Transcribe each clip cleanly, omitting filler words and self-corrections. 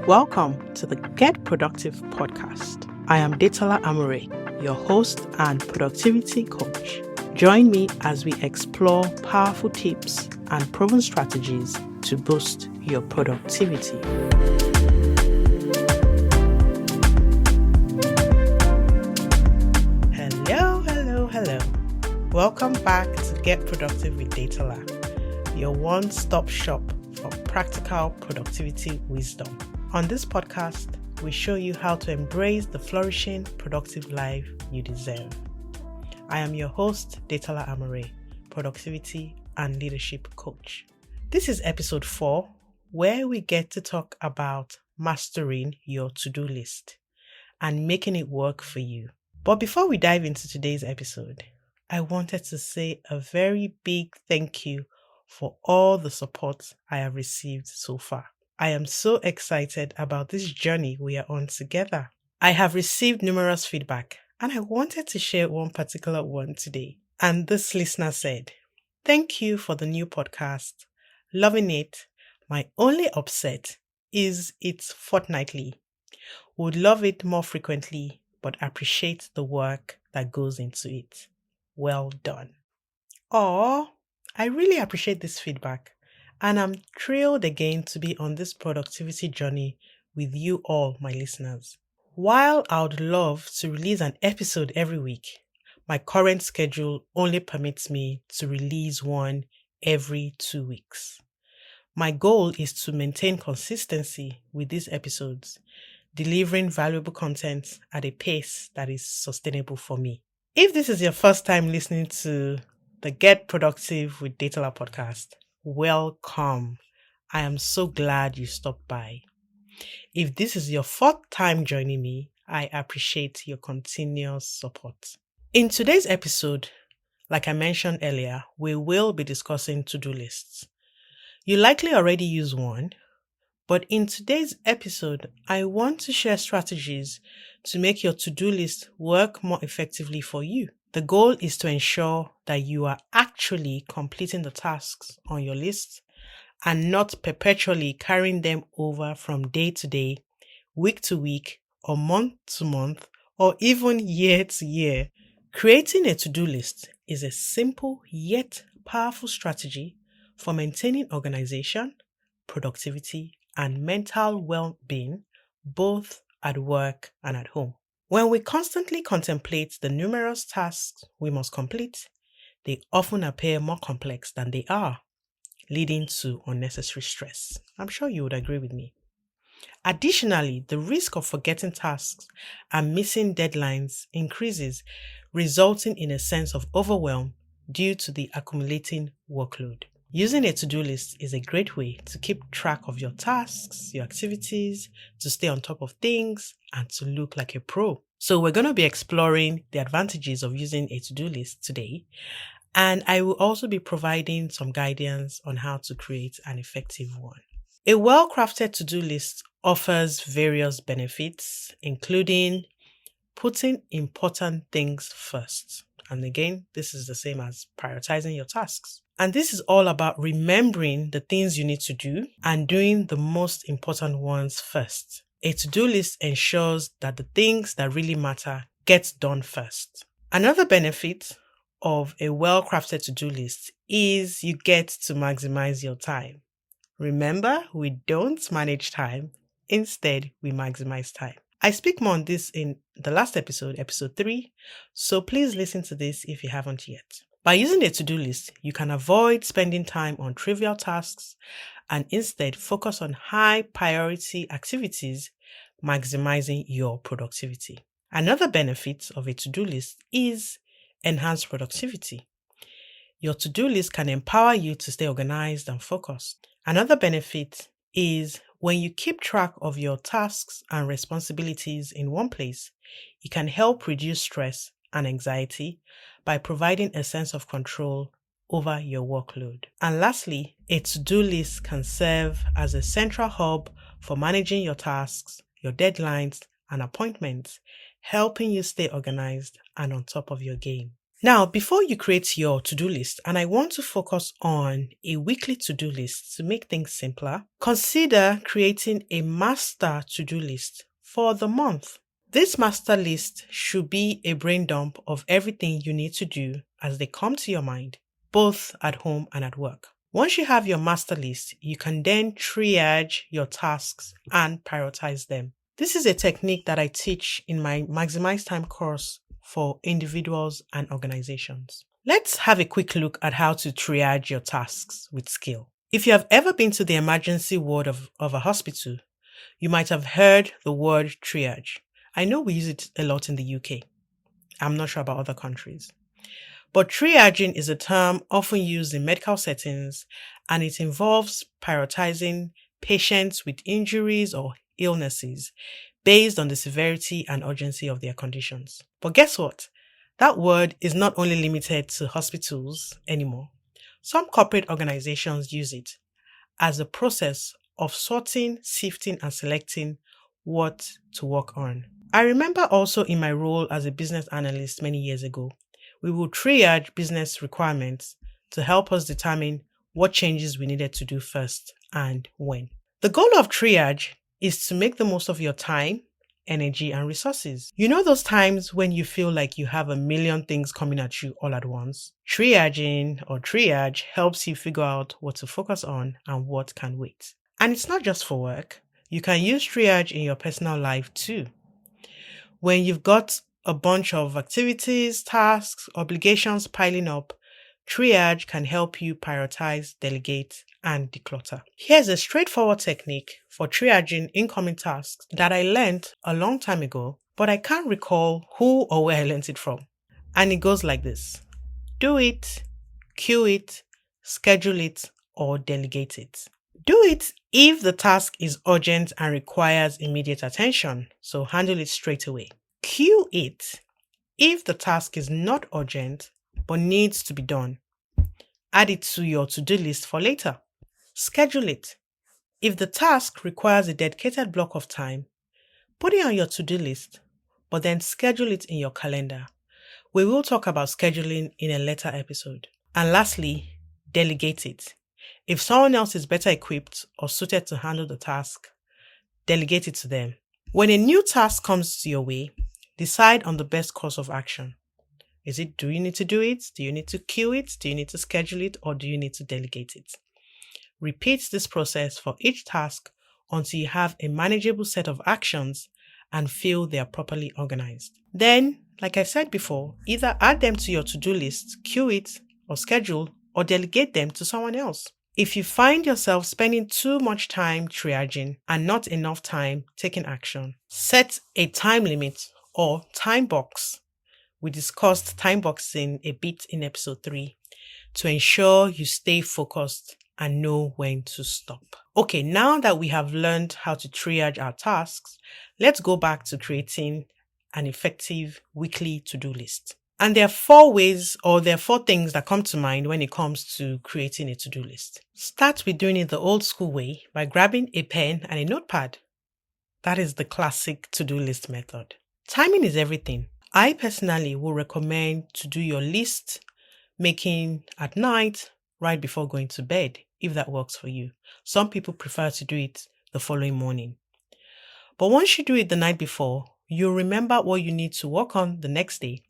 Welcome to the Get Productive podcast. I am Detola, your host and productivity coach. Join me as we explore powerful tips and proven strategies to boost your productivity. Hello. Welcome back to Get Productive with Detola, your one-stop shop for practical productivity wisdom. On this podcast, we show you how to embrace the flourishing, productive life you deserve. I am your host, Detola Amore, productivity and leadership coach. This is episode 4, where we get to talk about mastering your to-do list and making it work for you. But before we dive into today's episode, I wanted to say a very big thank you for all the support I have received so far. I am so excited about this journey we are on together. I have received numerous feedback, and I wanted to share one particular one today. And this listener said, "Thank you for the new podcast. Loving it. My only upset is it's fortnightly. Would love it more frequently, but appreciate the work that goes into it. Well done." Aww, I really appreciate this feedback, and I'm thrilled again to be on this productivity journey with you all, my listeners. While I would love to release an episode every week, my current schedule only permits me to release one every 2 weeks. My goal is to maintain consistency with these episodes, delivering valuable content at a pace that is sustainable for me. If this is your first time listening to the Get Productive with Detola podcast, welcome. I am so glad you stopped by. If this is your fourth time joining me, I appreciate your continuous support. In today's episode, like I mentioned earlier, we will be discussing to-do lists. You likely already use one, but in today's episode, I want to share strategies to make your to-do list work more effectively for you. The goal is to ensure that you are actually completing the tasks on your list and not perpetually carrying them over from day to day, week to week, or month to month, or even year to year. Creating a to-do list is a simple yet powerful strategy for maintaining organization, productivity, and mental well-being, both at work and at home. When we constantly contemplate the numerous tasks we must complete, they often appear more complex than they are, leading to unnecessary stress. I'm sure you would agree with me. Additionally, the risk of forgetting tasks and missing deadlines increases, resulting in a sense of overwhelm due to the accumulating workload. Using a to-do list is a great way to keep track of your tasks, your activities, to stay on top of things, and to look like a pro. So we're going to be exploring the advantages of using a to-do list today, and I will also be providing some guidance on how to create an effective one. A well-crafted to-do list offers various benefits, including putting important things first. And again, this is the same as prioritizing your tasks. And this is all about remembering the things you need to do and doing the most important ones first. A to-do list ensures that the things that really matter get done first. Another benefit of a well-crafted to-do list is you get to maximize your time. Remember, we don't manage time. Instead, we maximize time. I speak more on this in the last episode 3, so please listen to this if you haven't yet. By using a to-do list, you can avoid spending time on trivial tasks and instead focus on high-priority activities, maximizing your productivity. Another benefit of a to-do list is enhanced productivity. Your to-do list can empower you to stay organized and focused. Another benefit is when you keep track of your tasks and responsibilities in one place, it can help reduce stress and anxiety by providing a sense of control over your workload. And lastly, a to-do list can serve as a central hub for managing your tasks, your deadlines, and appointments, helping you stay organized and on top of your game. Now, before you create your to-do list, and I want to focus on a weekly to-do list to make things simpler, consider creating a master to-do list for the month. This master list should be a brain dump of everything you need to do as they come to your mind, both at home and at work. Once you have your master list, you can then triage your tasks and prioritize them. This is a technique that I teach in my Maximize Time course for individuals and organizations. Let's have a quick look at how to triage your tasks with skill. If you have ever been to the emergency ward of a hospital, you might have heard the word triage. I know we use it a lot in the UK. I'm not sure about other countries. But triaging is a term often used in medical settings, and it involves prioritizing patients with injuries or illnesses based on the severity and urgency of their conditions. But guess what? That word is not only limited to hospitals anymore. Some corporate organizations use it as a process of sorting, sifting, and selecting what to work on. I remember also in my role as a business analyst many years ago, we would triage business requirements to help us determine what changes we needed to do first and when. The goal of triage is to make the most of your time, energy, and resources. You know those times when you feel like you have a million things coming at you all at once? Triaging or triage helps you figure out what to focus on and what can wait. And it's not just for work. You can use triage in your personal life too. When you've got a bunch of activities, tasks, obligations piling up, triage can help you prioritize, delegate, and declutter. Here's a straightforward technique for triaging incoming tasks that I learned a long time ago, but I can't recall who or where I learned it from. And it goes like this: do it, queue it, schedule it, or delegate it. Do it if the task is urgent and requires immediate attention, so handle it straight away. Queue it if the task is not urgent but needs to be done. Add it to your to-do list for later. Schedule it. If the task requires a dedicated block of time, put it on your to-do list, but then schedule it in your calendar. We will talk about scheduling in a later episode. And lastly, delegate it. If someone else is better equipped or suited to handle the task, delegate it to them. When a new task comes your way, decide on the best course of action. Do you need to do it? Do you need to queue it? Do you need to schedule it? Or do you need to delegate it? Repeat this process for each task until you have a manageable set of actions and feel they are properly organized. Then, like I said before, either add them to your to-do list, queue it, or schedule, or delegate them to someone else. If you find yourself spending too much time triaging and not enough time taking action, set a time limit or time box. We discussed time boxing a bit in episode 3 to ensure you stay focused and know when to stop. Okay, now that we have learned how to triage our tasks, let's go back to creating an effective weekly to-do list. And there are 4 things that come to mind when it comes to creating a to-do list. Start with doing it the old school way by grabbing a pen and a notepad. That is the classic to-do list method. Timing is everything. I personally will recommend to do your list making at night, right before going to bed, if that works for you. Some people prefer to do it the following morning. But once you do it the night before, you'll remember what you need to work on the next day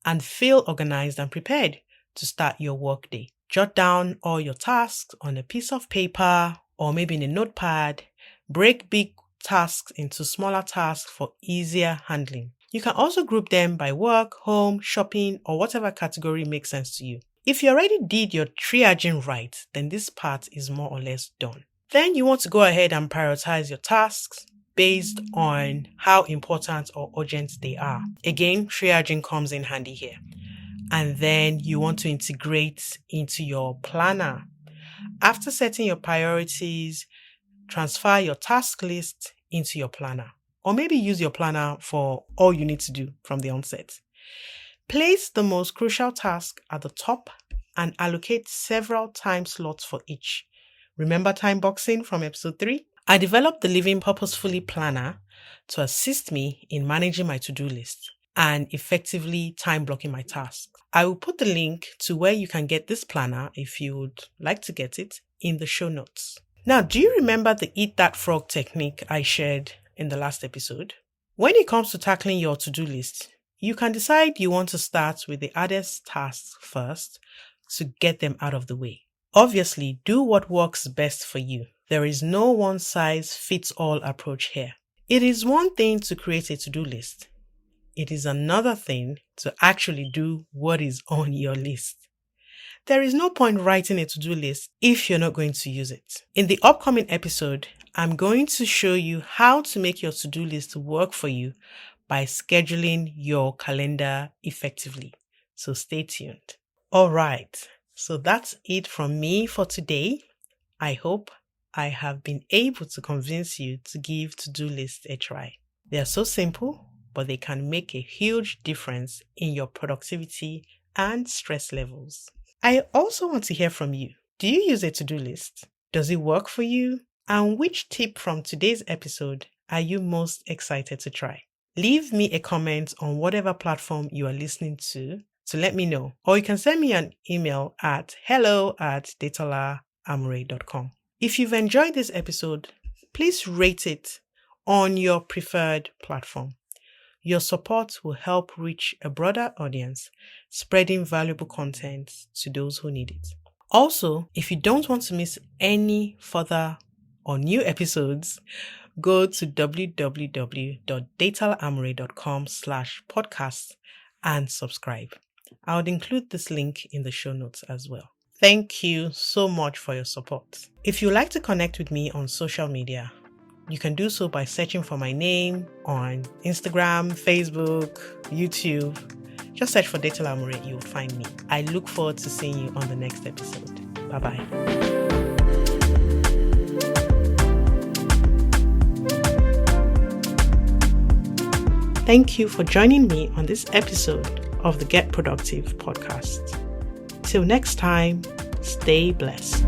and feel organized and prepared to start your work day. Jot down all your tasks on a piece of paper or maybe in a notepad. Break big tasks into smaller tasks for easier handling. You can also group them by work, home, shopping, or whatever category makes sense to you. If you already did your triaging right, then this part is more or less done. Then you want to go ahead and prioritize your tasks based on how important or urgent they are. Again, triaging comes in handy here. And then you want to integrate into your planner. After setting your priorities, transfer your task list into your planner. Or maybe use your planner for all you need to do from the onset. Place the most crucial task at the top and allocate several time slots for each. Remember time boxing from episode 3? I developed the Living Purposefully planner to assist me in managing my to-do list. and effectively time blocking my tasks. I will put the link to where you can get this planner if you would like to get it in the show notes. Now, do you remember the eat that frog technique I shared in the last episode? When it comes to tackling your to-do list, you can decide you want to start with the hardest tasks first to get them out of the way. Obviously, do what works best for you. There is no one-size-fits-all approach here. It is one thing to create a to-do list. It is another thing to actually do what is on your list. There is no point writing a to-do list if you're not going to use it. In the upcoming episode, I'm going to show you how to make your to-do list work for you by scheduling your calendar effectively. So stay tuned. All right, so that's it from me for today. I hope I have been able to convince you to give to-do lists a try. They are so simple, but they can make a huge difference in your productivity and stress levels. I also want to hear from you. Do you use a to-do list? Does it work for you? And which tip from today's episode are you most excited to try? Leave me a comment on whatever platform you are listening to let me know. Or you can send me an email at hello@detolaamure.com. If you've enjoyed this episode, please rate it on your preferred platform. Your support will help reach a broader audience, spreading valuable content to those who need it. Also, if you don't want to miss any further or new episodes, go to www.detolaamure.com/podcast and subscribe. I would include this link in the show notes as well. Thank you so much for your support. If you'd like to connect with me on social media, you can do so by searching for my name on Instagram, Facebook, YouTube. Just search for Detola Amure, you will find me. I look forward to seeing you on the next episode. Bye-bye. Thank you for joining me on this episode of the Get Productive podcast. Till next time, stay blessed.